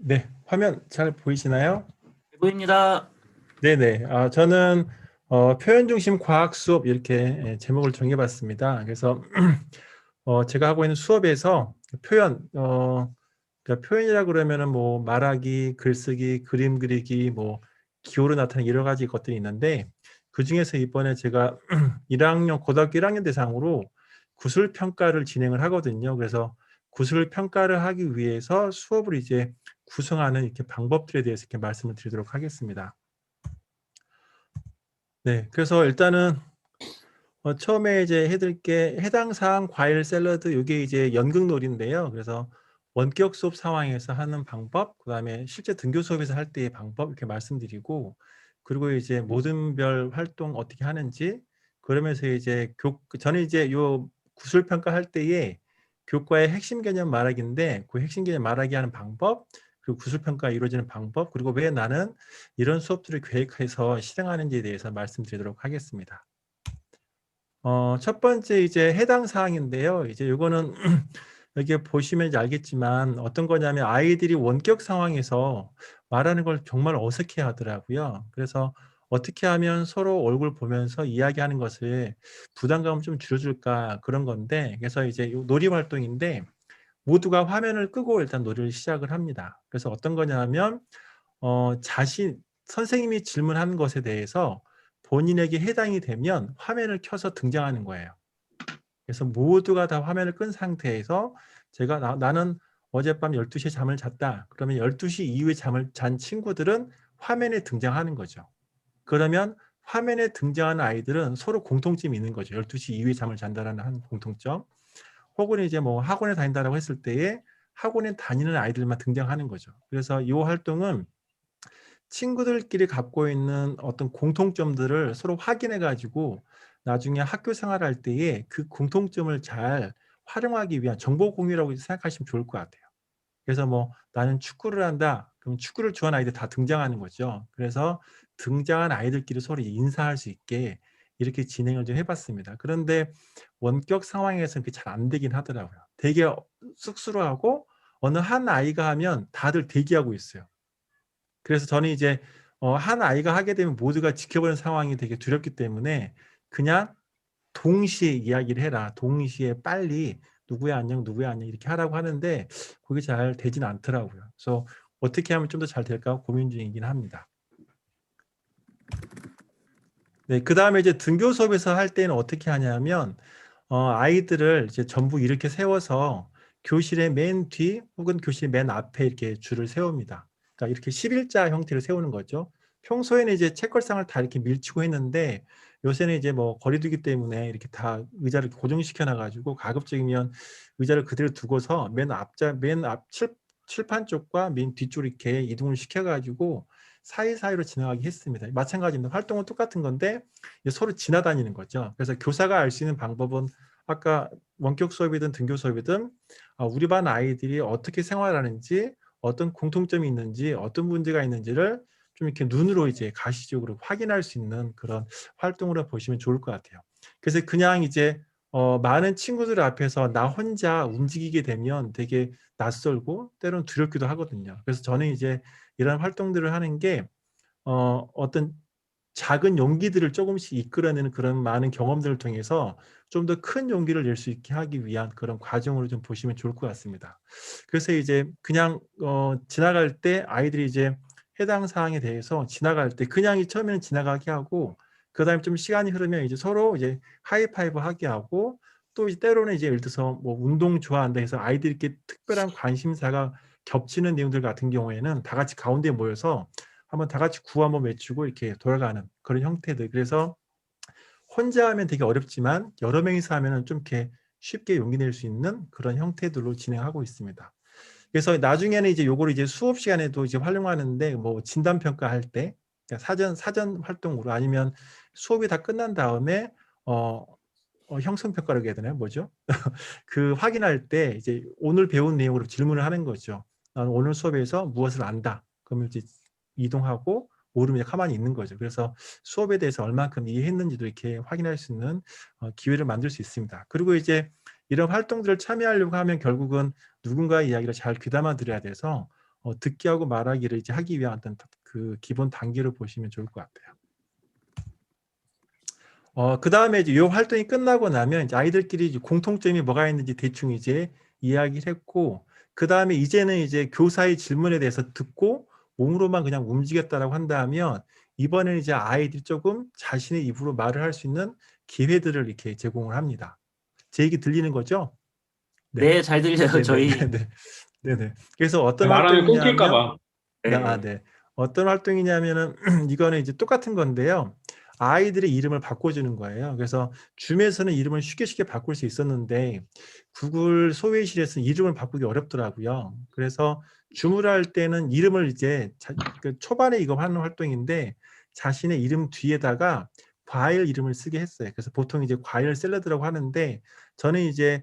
네, 화면 잘 보이시나요? 보입니다. 네네. 저는 표현 중심 과학 수업 이렇게 제목을 정해봤습니다. 그래서 제가 하고 있는 수업에서 표현, 그러니까 표현이라 그러면은 뭐 말하기, 글쓰기, 그림 그리기, 뭐 기호로 나타내는 여러 가지 것들이 있는데 그 중에서 이번에 제가 1학년, 고등학교 1학년 대상으로 구술 평가를 진행을 하거든요. 그래서 구술 평가를 하기 위해서 수업을 이제 구성하는 이렇게 방법들에 대해서 이렇게 말씀을 드리도록 하겠습니다. 네, 그래서 일단은 처음에 이제 해드릴 게 해당 사항 과일 샐러드 이게 이제 연극놀이인데요. 그래서 원격 수업 상황에서 하는 방법, 그다음에 실제 등교 수업에서 할 때의 방법 이렇게 말씀드리고, 그리고 이제 모든 별 활동 어떻게 하는지, 그러면서 이제 저는 이제 요 구술 평가 할 때에 교과의 핵심 개념 말하기인데 그 핵심 개념 말하기 하는 방법, 그리고 구술 평가 이루어지는 방법, 그리고 왜 나는 이런 수업들을 계획해서 실행하는지에 대해서 말씀드리도록 하겠습니다. 첫 번째 이제 해당 사항인데요. 이제 요거는 여기 보시면 이제 알겠지만 어떤 거냐면 아이들이 원격 상황에서 말하는 걸 정말 어색해 하더라고요. 그래서 어떻게 하면 서로 얼굴 보면서 이야기하는 것을 부담감을 좀 줄여줄까 그런 건데, 그래서 이제 요 놀이 활동인데 모두가 화면을 끄고 일단 놀이를 시작을 합니다. 그래서 어떤 거냐면 선생님이 질문하는 것에 대해서 본인에게 해당이 되면 화면을 켜서 등장하는 거예요. 그래서 모두가 다 화면을 끈 상태에서 제가 나는 어젯밤 12시에 잠을 잤다. 그러면 12시 이후에 잠을 잔 친구들은 화면에 등장하는 거죠. 그러면 화면에 등장하는 아이들은 서로 공통점이 있는 거죠. 12시 이후에 잠을 잔다라는 한 공통점. 혹은 이제 뭐 학원에 다닌다라고 했을 때에 학원에 다니는 아이들만 등장하는 거죠. 그래서 이 활동은 친구들끼리 갖고 있는 어떤 공통점들을 서로 확인해 가지고 나중에 학교 생활할 때에 그 공통점을 잘 활용하기 위한 정보 공유라고 생각하시면 좋을 것 같아요. 그래서 뭐 나는 축구를 한다. 그럼 축구를 좋아하는 아이들 다 등장하는 거죠. 그래서 등장한 아이들끼리 서로 인사할 수 있게 이렇게 진행을 좀 해봤습니다. 그런데 원격 상황에서는 그게 잘 안 되긴 하더라고요. 되게 쑥스러워하고 어느 한 아이가 하면 다들 대기하고 있어요. 그래서 저는 이제 한 아이가 하게 되면 모두가 지켜보는 상황이 되게 두렵기 때문에 그냥 동시에 이야기를 해라. 동시에 빨리 누구야 안녕 누구야 안녕 이렇게 하라고 하는데 그게 잘 되진 않더라고요. 그래서 어떻게 하면 좀 더 잘 될까 고민 중이긴 합니다. 네, 그 다음에 이제 등교 수업에서 할 때는 어떻게 하냐면 아이들을 이제 전부 이렇게 세워서 교실의 맨 뒤 혹은 교실 맨 앞에 이렇게 줄을 세웁니다. 그러니까 이렇게 11자 형태로 세우는 거죠. 평소에는 이제 책걸상을 다 이렇게 밀치고 했는데 요새는 이제 뭐 거리두기 때문에 이렇게 다 의자를 고정시켜 놔가지고 가급적이면 의자를 그대로 두고서 맨 앞 칠판 쪽과 맨 뒤쪽 이렇게 이동을 시켜가지고 사이사이로 지나가게 했습니다. 마찬가지입니다. 활동은 똑같은 건데 서로 지나다니는 거죠. 그래서 교사가 알 수 있는 방법은 아까 원격 수업이든 등교 수업이든 우리 반 아이들이 어떻게 생활하는지, 어떤 공통점이 있는지, 어떤 문제가 있는지를 좀 이렇게 눈으로 이제 가시적으로 확인할 수 있는 그런 활동으로 보시면 좋을 것 같아요. 그래서 그냥 이제 많은 친구들 앞에서 나 혼자 움직이게 되면 되게 낯설고 때로는 두렵기도 하거든요. 그래서 저는 이제 이런 활동들을 하는 게 어떤 작은 용기들을 조금씩 이끌어내는 그런 많은 경험들을 통해서 좀 더 큰 용기를 낼 수 있게 하기 위한 그런 과정으로 좀 보시면 좋을 것 같습니다. 그래서 이제 그냥 지나갈 때 아이들이 이제 해당 사항에 대해서 지나갈 때 그냥 처음에는 지나가게 하고 그다음에 좀 시간이 흐르면 이제 서로 이제 하이파이브 하게 하고 또 이제 때로는 이제 예를 들어서 뭐 운동 좋아한다 해서 아이들이 이렇게 특별한 관심사가 겹치는 내용들 같은 경우에는 다 같이 가운데 모여서 한번 다 같이 구호 한번 외치고 이렇게 돌아가는 그런 형태들. 그래서 혼자 하면 되게 어렵지만 여러 명이서 하면은 좀 이렇게 쉽게 용기 낼 수 있는 그런 형태들로 진행하고 있습니다. 그래서 나중에는 이제 요거를 이제 수업 시간에도 이제 활용하는데 뭐 진단 평가할 때 그러니까 사전 활동으로 아니면 수업이 다 끝난 다음에 형성 평가라고 해야 되나요? 뭐죠? 그 확인할 때 이제 오늘 배운 내용으로 질문을 하는 거죠. 나는 오늘 수업에서 무엇을 안다. 그러면 이제 이동하고 모르면 가만히 있는 거죠. 그래서 수업에 대해서 얼만큼 이해했는지도 이렇게 확인할 수 있는 기회를 만들 수 있습니다. 그리고 이제 이런 활동들을 참여하려고 하면 결국은 누군가의 이야기를 잘 귀담아 들어야 돼서 듣기하고 말하기를 이제 하기 위한 어떤 그 기본 단계로 보시면 좋을 것 같아요. 그 다음에 이제 이 활동이 끝나고 나면 이제 아이들끼리 이제 공통점이 뭐가 있는지 대충 이제 이야기를 했고, 그 다음에 이제는 이제 교사의 질문에 대해서 듣고 몸으로만 그냥 움직였다라고 한다면, 이번에는 이제 아이들이 조금 자신의 입으로 말을 할 수 있는 기회들을 이렇게 제공을 합니다. 제 얘기 들리는 거죠? 네. 네, 잘 들려요, 저희. 네네네네. 네네. 그래서 어떤 말하면 활동이냐 하면, 끊길까봐. 네. 네. 어떤 활동이냐면은 이거는 이제 똑같은 건데요. 아이들의 이름을 바꿔주는 거예요. 그래서 줌에서는 이름을 쉽게 바꿀 수 있었는데 구글 소외실에서는 이름을 바꾸기 어렵더라고요. 그래서 줌을 할 때는 이름을 이제 그 초반에 이거 하는 활동인데 자신의 이름 뒤에다가 과일 이름을 쓰게 했어요. 그래서 보통 이제 과일 샐러드라고 하는데 저는 이제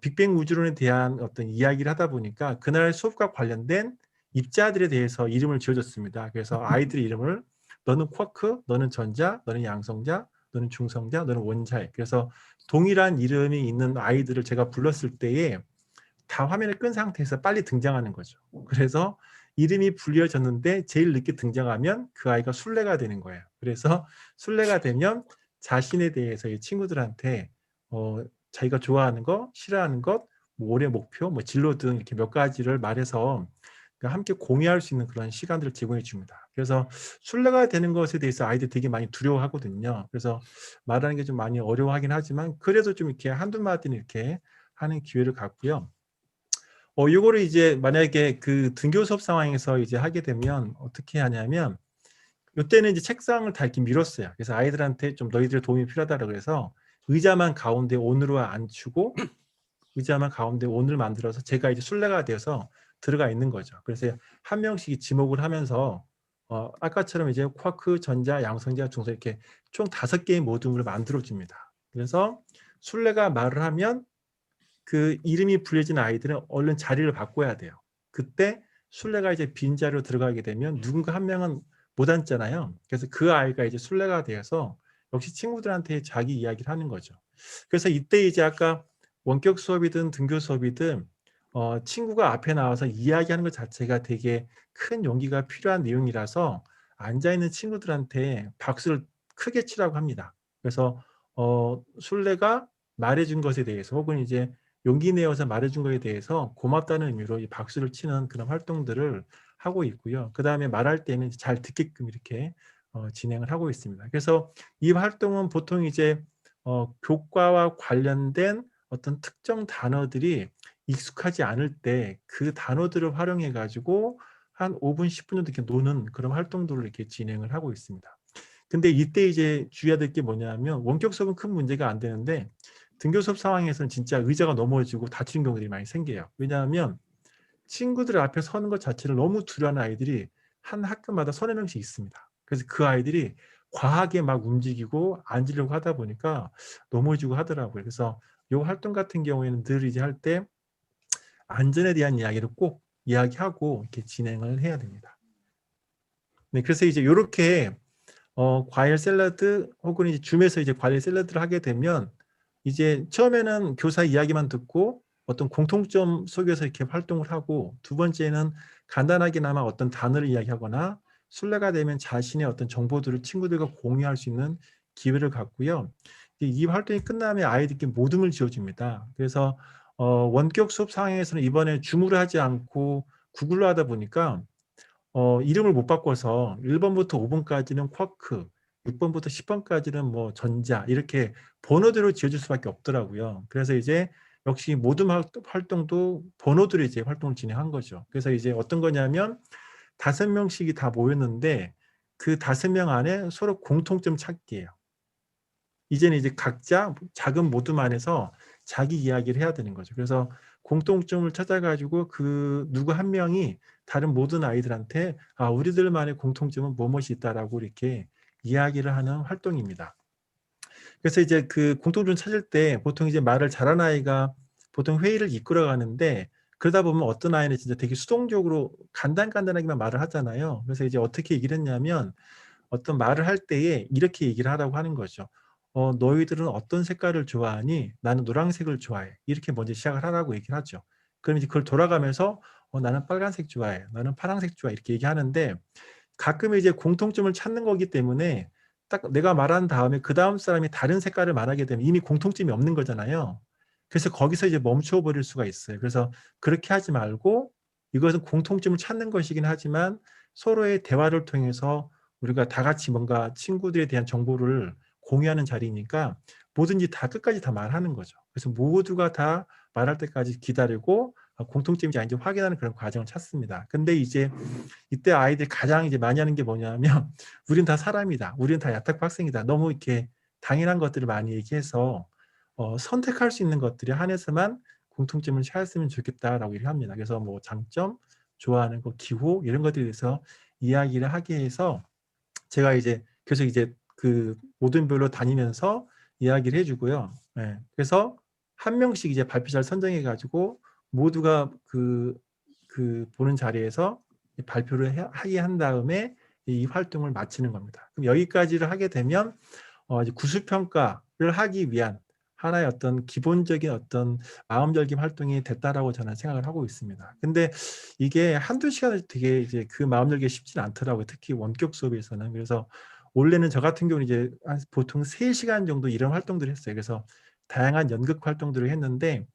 빅뱅 우주론에 대한 어떤 이야기를 하다 보니까 그날 수업과 관련된 입자들에 대해서 이름을 지어줬습니다. 그래서 아이들의 이름을 너는 쿼크, 너는 전자, 너는 양성자, 너는 중성자, 너는 원자핵. 그래서 동일한 이름이 있는 아이들을 제가 불렀을 때에 다 화면을 끈 상태에서 빨리 등장하는 거죠. 그래서 이름이 불려졌는데 제일 늦게 등장하면 그 아이가 술래가 되는 거예요. 그래서 술래가 되면 자신에 대해서 이 친구들한테 자기가 좋아하는 것, 싫어하는 것, 뭐 올해 목표, 뭐 진로 등 이렇게 몇 가지를 말해서 함께 공유할 수 있는 그런 시간들을 제공해 줍니다. 그래서 술래가 되는 것에 대해서 아이들이 되게 많이 두려워하거든요. 그래서 말하는 게 좀 많이 어려워하긴 하지만 그래도 좀 이렇게 한두 마디는 이렇게 하는 기회를 갖고요. 요거를 이제 만약에 그 등교 수업 상황에서 이제 하게 되면 어떻게 하냐면 이때는 이제 책상을 다 이렇게 밀었어요. 그래서 아이들한테 좀 너희들의 도움이 필요하다고 그래서 의자만 가운데 온으로 앉추고 의자만 가운데 온을 만들어서 제가 이제 술래가 되어서 들어가 있는 거죠. 그래서 한 명씩 지목을 하면서 아까처럼 이제 쿼크, 전자, 양성자, 중성 이렇게 총 5개의 모둠을 만들어 줍니다. 그래서 술래가 말을 하면 그 이름이 불려진 아이들은 얼른 자리를 바꿔야 돼요. 그때 술래가 이제 빈자리로 들어가게 되면 누군가 한 명은 못 앉잖아요. 그래서 그 아이가 이제 술래가 되어서 역시 친구들한테 자기 이야기를 하는 거죠. 그래서 이때 이제 아까 원격 수업이든 등교 수업이든 친구가 앞에 나와서 이야기하는 것 자체가 되게 큰 용기가 필요한 내용이라서 앉아있는 친구들한테 박수를 크게 치라고 합니다. 그래서 술래가 말해준 것에 대해서 혹은 이제 용기 내어서 말해준 것에 대해서 고맙다는 의미로 이 박수를 치는 그런 활동들을 하고 있고요. 그 다음에 말할 때는 잘 듣게끔 이렇게 진행을 하고 있습니다. 그래서 이 활동은 보통 이제 교과와 관련된 어떤 특정 단어들이 익숙하지 않을 때 그 단어들을 활용해 가지고 한 5분, 10분 정도 이렇게 노는 그런 활동들을 이렇게 진행을 하고 있습니다. 근데 이때 이제 주의해야 될 게 뭐냐면 원격 수업은 큰 문제가 안 되는데 등교 수업 상황에서는 진짜 의자가 넘어지고 다치는 경우들이 많이 생겨요. 왜냐하면 친구들 앞에 서는 것 자체를 너무 두려워하는 아이들이 한 학교마다 서너 명씩 있습니다. 그래서 그 아이들이 과하게 막 움직이고 앉으려고 하다 보니까 넘어지고 하더라고요. 그래서 이 활동 같은 경우에는 늘 이제 할 때 안전에 대한 이야기를 꼭 이야기하고 이렇게 진행을 해야 됩니다. 네, 그래서 이제 이렇게 과일 샐러드 혹은 이제 줌에서 이제 과일 샐러드를 하게 되면 이제 처음에는 교사 이야기만 듣고 어떤 공통점 속에서 이렇게 활동을 하고 두 번째는 간단하게나마 어떤 단어를 이야기하거나 순례가 되면 자신의 어떤 정보들을 친구들과 공유할 수 있는 기회를 갖고요. 이 활동이 끝나면 아이들께 모둠을 지어줍니다. 그래서 원격 수업 상황에서는 이번에 줌으로 하지 않고 구글로 하다 보니까 이름을 못 바꿔서 1번부터 5번까지는 쿼크, 6번부터 10번까지는 뭐 전자 이렇게 번호대로 지어줄 수밖에 없더라고요. 그래서 이제 역시 모든 활동도 번호대로 이제 활동을 진행한 거죠. 그래서 이제 어떤 거냐면 5명씩이 다 모였는데 그 5명 안에 서로 공통점 찾기예요. 이제는 이제 각자 작은 모둠 안에서 자기 이야기를 해야 되는 거죠. 그래서 공통점을 찾아가지고 그 누구 한 명이 다른 모든 아이들한테 우리들만의 공통점은 무엇이 있다라고 이렇게 이야기를 하는 활동입니다. 그래서 이제 그 공통점 찾을 때 보통 이제 말을 잘하는 아이가 보통 회의를 이끌어 가는데 그러다 보면 어떤 아이는 진짜 되게 수동적으로 간단하게만 말을 하잖아요. 그래서 이제 어떻게 얘기를 했냐면 어떤 말을 할 때에 이렇게 얘기를 하라고 하는 거죠. 너희들은 어떤 색깔을 좋아하니? 나는 노란색을 좋아해. 이렇게 먼저 시작을 하라고 얘기를 하죠. 그럼 이제 그걸 돌아가면서 나는 빨간색 좋아해. 나는 파란색 좋아해. 이렇게 얘기하는데 가끔 이제 공통점을 찾는 거기 때문에 딱 내가 말한 다음에 그 다음 사람이 다른 색깔을 말하게 되면 이미 공통점이 없는 거잖아요. 그래서 거기서 이제 멈춰 버릴 수가 있어요. 그래서 그렇게 하지 말고 이것은 공통점을 찾는 것이긴 하지만 서로의 대화를 통해서 우리가 다 같이 뭔가 친구들에 대한 정보를 공유하는 자리니까 뭐든지 다 끝까지 다 말하는 거죠. 그래서 모두가 다 말할 때까지 기다리고 공통점인지 아닌지 확인하는 그런 과정을 찾습니다. 근데 이제 이때 아이들이 가장 이제 많이 하는 게 뭐냐면 우린 다 사람이다. 우리는 다 야탁부 학생이다. 너무 이렇게 당연한 것들을 많이 얘기해서 선택할 수 있는 것들에 한해서만 공통점을 찾았으면 좋겠다라고 얘기를 합니다. 그래서 뭐 장점, 좋아하는 거, 기호 이런 것들에 대해서 이야기를 하게 해서 제가 이제 계속 이제 그 모든별로 다니면서 이야기를 해주고요. 네. 그래서 한 명씩 이제 발표자를 선정해 가지고 모두가 그 보는 자리에서 발표를 하게 한 다음에 이 활동을 마치는 겁니다. 그럼 여기까지를 하게 되면 이제 구술평가를 하기 위한 하나의 어떤 기본적인 어떤 마음절김 활동이 됐다라고 저는 생각을 하고 있습니다. 근데 이게 한두 시간을 되게 이제 그 마음절기가 쉽지는 않더라고요. 특히 원격 수업에서는. 그래서 원래는 저 같은 경우는 이제 보통 3시간 정도 이런 활동들을 했어요. 그래서 다양한 연극 활동들을 했는데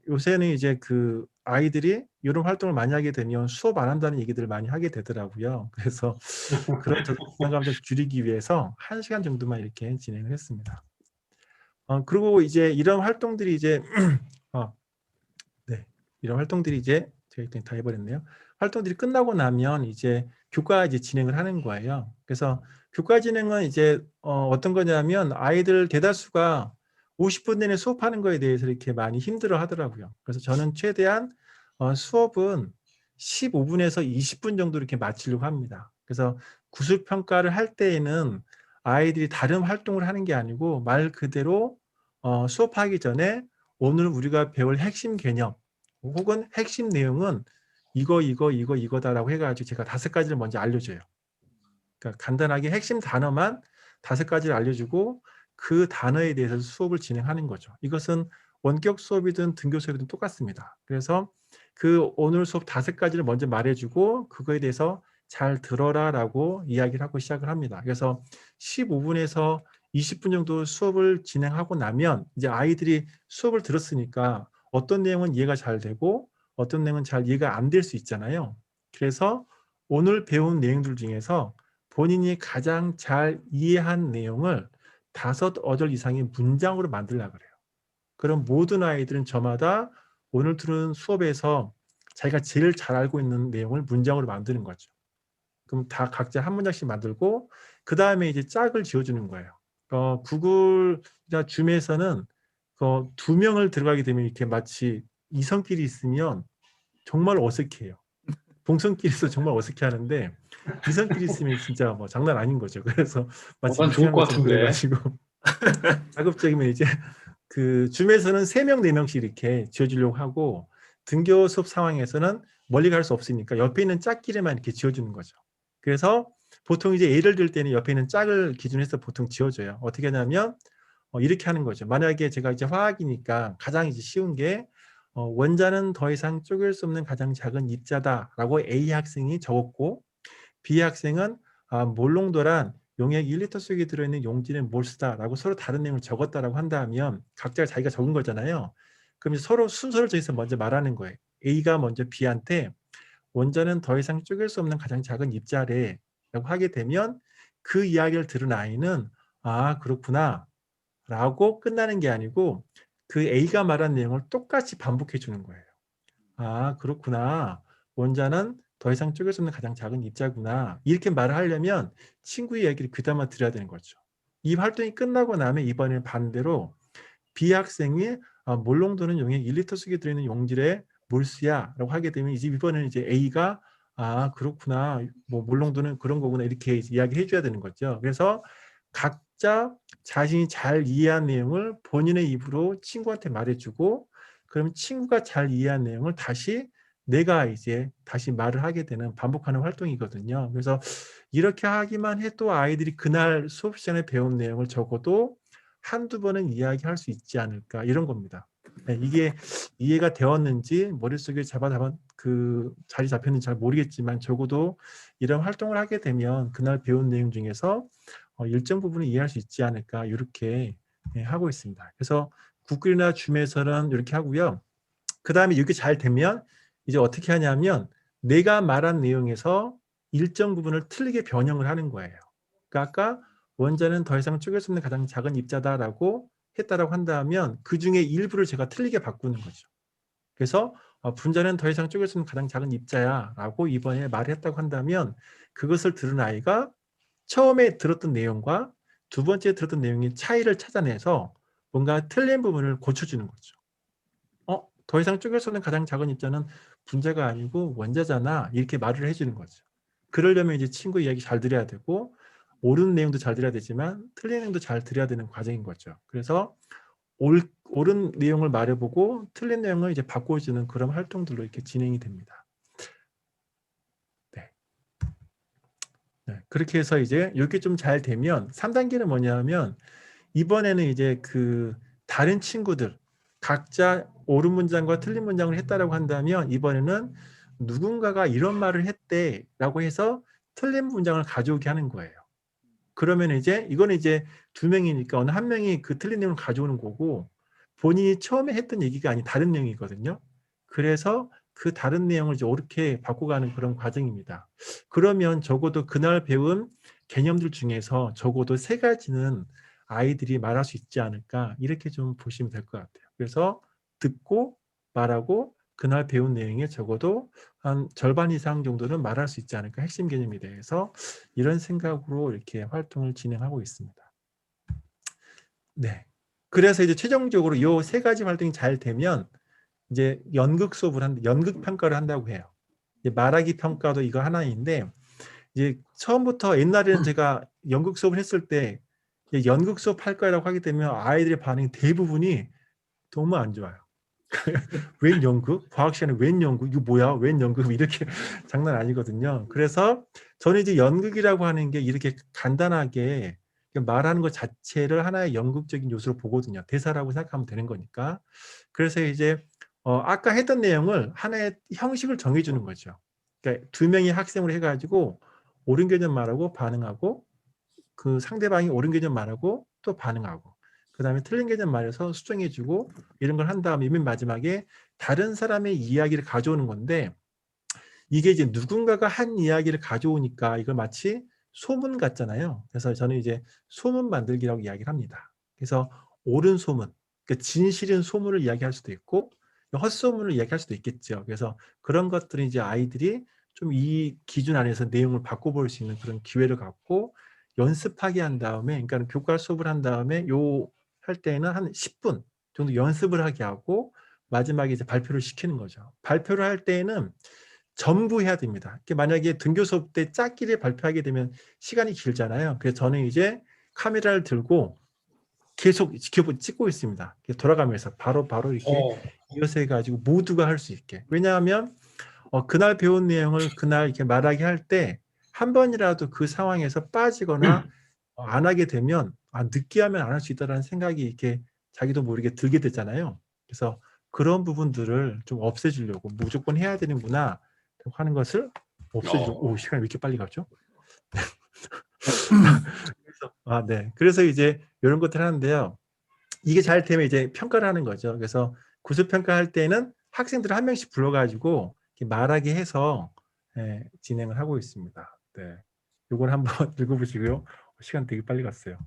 요새는 이제 그 아이들이 이런 활동을 많이 하게 되면 수업 안 한다는 얘기들을 많이 하게 되더라고요. 그래서 그런 저도 부담감을 좀 줄이기 위해서 1시간 정도만 이렇게 진행을 했습니다. 그리고 이제 이런 활동들이 이제 네, 이런 활동들이 이제 제가 일단 다 해버렸네요. 활동들이 끝나고 나면 이제 교과 이제 진행을 하는 거예요. 그래서 교과 진행은 이제 어떤 거냐면 아이들 대다수가 50분 내내 수업하는 거에 대해서 이렇게 많이 힘들어 하더라고요. 그래서 저는 최대한 수업은 15분에서 20분 정도 이렇게 마치려고 합니다. 그래서 구술평가를 할 때에는 아이들이 다른 활동을 하는 게 아니고 말 그대로 수업하기 전에 오늘 우리가 배울 핵심 개념 혹은 핵심 내용은 이거다라고 해가지고 제가 5가지를 먼저 알려줘요. 그러니까 간단하게 핵심 단어만 5가지를 알려주고 그 단어에 대해서 수업을 진행하는 거죠. 이것은 원격 수업이든 등교 수업이든 똑같습니다. 그래서 그 오늘 수업 5가지를 먼저 말해주고 그거에 대해서 잘 들어라라고 이야기를 하고 시작을 합니다. 그래서 15분에서 20분 정도 수업을 진행하고 나면 이제 아이들이 수업을 들었으니까 어떤 내용은 이해가 잘 되고 어떤 내용은 잘 이해가 안 될 수 있잖아요. 그래서 오늘 배운 내용들 중에서 본인이 가장 잘 이해한 내용을 5어절 이상의 문장으로 만들려고 그래요. 그럼 모든 아이들은 저마다 오늘 들은 수업에서 자기가 제일 잘 알고 있는 내용을 문장으로 만드는 거죠. 그럼 다 각자 한 문장씩 만들고 그 다음에 이제 짝을 지어주는 거예요. 구글이나 줌에서는 2명을 들어가게 되면 이렇게 마치 이성끼리 있으면 정말 어색해요. 동성끼리서 정말 어색해 하는데 이성끼리 있으면 진짜 뭐 장난 아닌 거죠. 그래서 마치 난 좋을 미팅한 것 것처럼 같은데. 그래가지고 가급적이면 이제 그 줌에서는 3명, 4명씩 이렇게 지어주려고 하고 등교 수업 상황에서는 멀리 갈 수 없으니까 옆에 있는 짝끼리만 이렇게 지어주는 거죠. 그래서 보통 이제 예를 들 때는 옆에 있는 짝을 기준으로 해서 보통 지어줘요. 어떻게 하냐면 이렇게 하는 거죠. 만약에 제가 이제 화학이니까 가장 이제 쉬운 게 원자는 더 이상 쪼갤 수 없는 가장 작은 입자다라고 A 학생이 적었고 B 학생은 몰롱도란 용액 1리터 속에 들어있는 용질의 몰수다라고 서로 다른 내용을 적었다라고 한다면 각자 자기가 적은 거잖아요. 그럼 서로 순서를 정해서 먼저 말하는 거예요. A가 먼저 B한테 원자는 더 이상 쪼갤 수 없는 가장 작은 입자래 라고 하게 되면 그 이야기를 들은 아이는 그렇구나 라고 끝나는 게 아니고 그 A가 말한 내용을 똑같이 반복해 주는 거예요. 그렇구나. 원자는 더 이상 쪼갤 수 없는 가장 작은 입자구나. 이렇게 말을 하려면 친구의 이야기를 귀담아 들어야 되는 거죠. 이 활동이 끝나고 나면 이번에는 반대로 B 학생이 몰롱도는 용액 1리터 속에 들어있는 용질의 몰수야 라고 하게 되면 이번에는 이제 A가 그렇구나. 뭐 몰롱도는 그런 거구나. 이렇게 이야기해 줘야 되는 거죠. 그래서 각자 자신이 잘 이해한 내용을 본인의 입으로 친구한테 말해주고 그럼 친구가 잘 이해한 내용을 다시 내가 이제 다시 말을 하게 되는 반복하는 활동이거든요. 그래서 이렇게 하기만 해도 아이들이 그날 수업 시간에 배운 내용을 적어도 한두 번은 이야기할 수 있지 않을까 이런 겁니다. 네, 이게 이해가 되었는지 머릿속에 그 자리 잡혔는지 잘 모르겠지만 적어도 이런 활동을 하게 되면 그날 배운 내용 중에서 일정 부분을 이해할 수 있지 않을까 이렇게 하고 있습니다. 그래서 구글이나 줌에서는 이렇게 하고요. 그 다음에 이렇게 잘 되면 이제 어떻게 하냐면 내가 말한 내용에서 일정 부분을 틀리게 변형을 하는 거예요. 그러니까 아까 원자는 더 이상 쪼갤 수 없는 가장 작은 입자다라고 했다라고 한다면 그 중에 일부를 제가 틀리게 바꾸는 거죠. 그래서 분자는 더 이상 쪼갤 수 없는 가장 작은 입자야 라고 이번에 말을 했다고 한다면 그것을 들은 아이가 처음에 들었던 내용과 두 번째 들었던 내용의 차이를 찾아내서 뭔가 틀린 부분을 고쳐주는 거죠. 더 이상 쪼갤 수 없는 가장 작은 입자는 분자가 아니고 원자잖아. 이렇게 말을 해주는 거죠. 그러려면 이제 친구 이야기 잘 들어야 되고 옳은 내용도 잘 들어야 되지만 틀린 내용도 잘 들어야 되는 과정인 거죠. 그래서 옳은 내용을 말해보고 틀린 내용을 이제 바꿔주는 그런 활동들로 이렇게 진행이 됩니다. 네. 네. 그렇게 해서 이제 이렇게 좀 잘 되면 3단계는 뭐냐면 이번에는 이제 그 다른 친구들 각자 옳은 문장과 틀린 문장을 했다라고 한다면 이번에는 누군가가 이런 말을 했대라고 해서 틀린 문장을 가져오게 하는 거예요. 그러면 이제 이거는 이제 두 명이니까 어느 한 명이 그 틀린 내용을 가져오는 거고 본인이 처음에 했던 얘기가 아닌 다른 내용이거든요. 그래서 그 다른 내용을 이제 옳게 바꿔가는 그런 과정입니다. 그러면 적어도 그날 배운 개념들 중에서 적어도 3가지는 아이들이 말할 수 있지 않을까 이렇게 좀 보시면 될 것 같아요. 그래서 듣고 말하고 그날 배운 내용에 적어도 한 절반 이상 정도는 말할 수 있지 않을까 핵심 개념에 대해서 이런 생각으로 이렇게 활동을 진행하고 있습니다. 네. 그래서 이제 최종적으로 이 3가지 활동이 잘 되면 이제 연극 수업을 연극 평가를 한다고 해요. 이제 말하기 평가도 이거 하나인데 이제 처음부터 옛날에는 제가 연극 수업을 했을 때 연극 수업 할 거라고 하게 되면 아이들의 반응이 대부분이 너무 안 좋아요. 웬 연극? 과학 시간에 웬 연극? 이거 뭐야? 웬 연극? 이렇게 장난 아니거든요. 그래서 저는 이제 연극이라고 하는 게 이렇게 간단하게 말하는 것 자체를 하나의 연극적인 요소로 보거든요. 대사라고 생각하면 되는 거니까. 그래서 이제 아까 했던 내용을 하나의 형식을 정해주는 거죠. 그러니까 2명의 학생으로 해가지고 옳은 개념 말하고 반응하고 그 상대방이 옳은 개념 말하고 또 반응하고 그 다음에 틀린 개념 말해서 수정해주고 이런 걸 한 다음에 맨 마지막에 다른 사람의 이야기를 가져오는 건데 이게 이제 누군가가 한 이야기를 가져오니까 이걸 마치 소문 같잖아요. 그래서 저는 이제 소문 만들기라고 이야기를 합니다. 그래서 옳은 소문, 그러니까 진실인 소문을 이야기할 수도 있고 헛소문을 이야기할 수도 있겠죠. 그래서 그런 것들은 이제 아이들이 좀 이 기준 안에서 내용을 바꿔볼 수 있는 그런 기회를 갖고 연습하게 한 다음에, 그러니까 교과 수업을 한 다음에 요 할 때는 한 10분 정도 연습을 하게 하고 마지막에 이제 발표를 시키는 거죠. 발표를 할 때에는 전부 해야 됩니다. 만약에 등교 수업 때 짝끼리 발표하게 되면 시간이 길잖아요. 그래서 저는 이제 카메라를 들고 계속 찍고 있습니다. 돌아가면서 바로 이렇게 이어서 해가지고 모두가 할 수 있게. 왜냐하면 그날 배운 내용을 그날 이렇게 말하게 할 때 한 번이라도 그 상황에서 빠지거나 안 하게 되면 느끼하면 안 할 수 있다는 생각이 이렇게 자기도 모르게 들게 되잖아요. 그래서 그런 부분들을 좀 없애주려고 무조건 해야 되는구나 하는 것을 없애주려고. 오, 시간이 왜 이렇게 빨리 가죠? 그래서, 네. 그래서 이제 이런 것들을 하는데요. 이게 잘 되면 이제 평가를 하는 거죠. 그래서 구수평가할 때는 학생들을 한 명씩 불러가지고 말하게 해서 진행을 하고 있습니다. 네. 이걸 한번 읽어보시고요. 시간 되게 빨리 갔어요.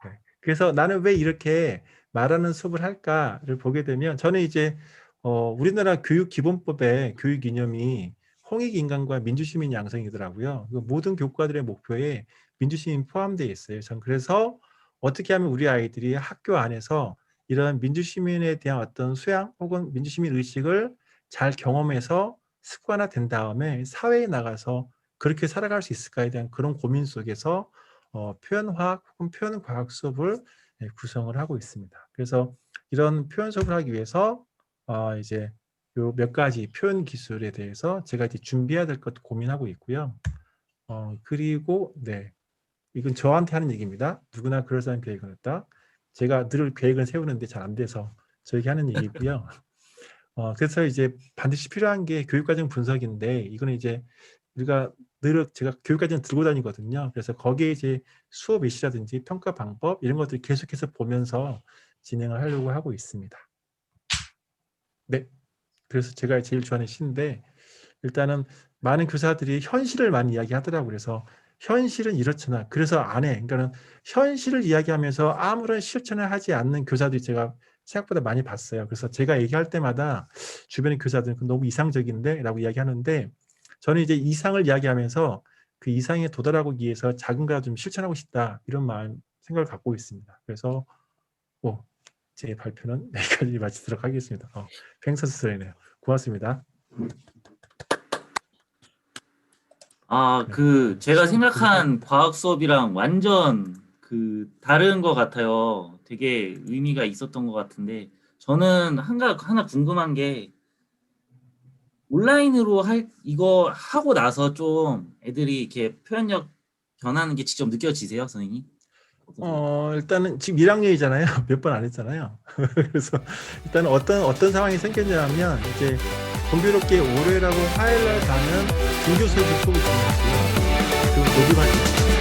네. 그래서 나는 왜 이렇게 말하는 수업을 할까를 보게 되면 저는 이제 우리나라 교육기본법의 교육 이념이 홍익인간과 민주시민 양성이더라고요. 모든 교과들의 목표에 민주시민 포함되어 있어요. 전 그래서 어떻게 하면 우리 아이들이 학교 안에서 이런 민주시민에 대한 어떤 수양 혹은 민주시민 의식을 잘 경험해서 습관화된 다음에 사회에 나가서 그렇게 살아갈 수 있을까에 대한 그런 고민 속에서 표현화학 혹은 표현과학 수업을 구성을 하고 있습니다. 그래서 이런 표현 수업을 하기 위해서 이제 요 몇 가지 표현 기술에 대해서 제가 이제 준비해야 될 것도 고민하고 있고요. 그리고 네, 이건 저한테 하는 얘기입니다. 누구나 그럴싸한 계획은 없다. 제가 늘 계획을 세우는데 잘 안 돼서 저에게 하는 얘기고요. 그래서 이제 반드시 필요한 게 교육과정 분석인데 이거는 이제 우리가 늘 제가 교육과정 들고 다니거든요. 그래서 거기에 이제 수업 일시라든지 평가 방법 이런 것들 계속해서 보면서 진행을 하려고 하고 있습니다. 네. 그래서 제가 제일 좋아하는 시인데 일단은 많은 교사들이 현실을 많이 이야기하더라고요. 그래서 현실은 이렇잖아. 그래서 안 해. 그러니까는 현실을 이야기하면서 아무런 실천을 하지 않는 교사들이 제가 생각보다 많이 봤어요. 그래서 제가 얘기할 때마다 주변의 교사들은 너무 이상적인데 라고 이야기하는데 저는 이제 이상을 이야기하면서 그 이상에 도달하기 위해서 작은 거라도 좀 실천하고 싶다. 이런 생각을 갖고 있습니다. 그래서 제 발표는 여기까지 마치도록 하겠습니다. 횡설수설이네요. 고맙습니다. 제가 시험 생각한 과학 수업이랑 완전 다른 것 같아요. 되게 의미가 있었던 것 같은데, 저는 하나 궁금한 게, 온라인으로 이거 하고 나서 좀 애들이 이렇게 표현력 변하는 게 직접 느껴지세요, 선생님? 일단은 지금 1학년이잖아요. 몇 번 안 했잖아요. 그래서 일단은 어떤 상황이 생겼냐면 이제 공교롭게 올해라고 화요일날 가는 등교 수업이 수업이 중요하고요. 그 녹음할 때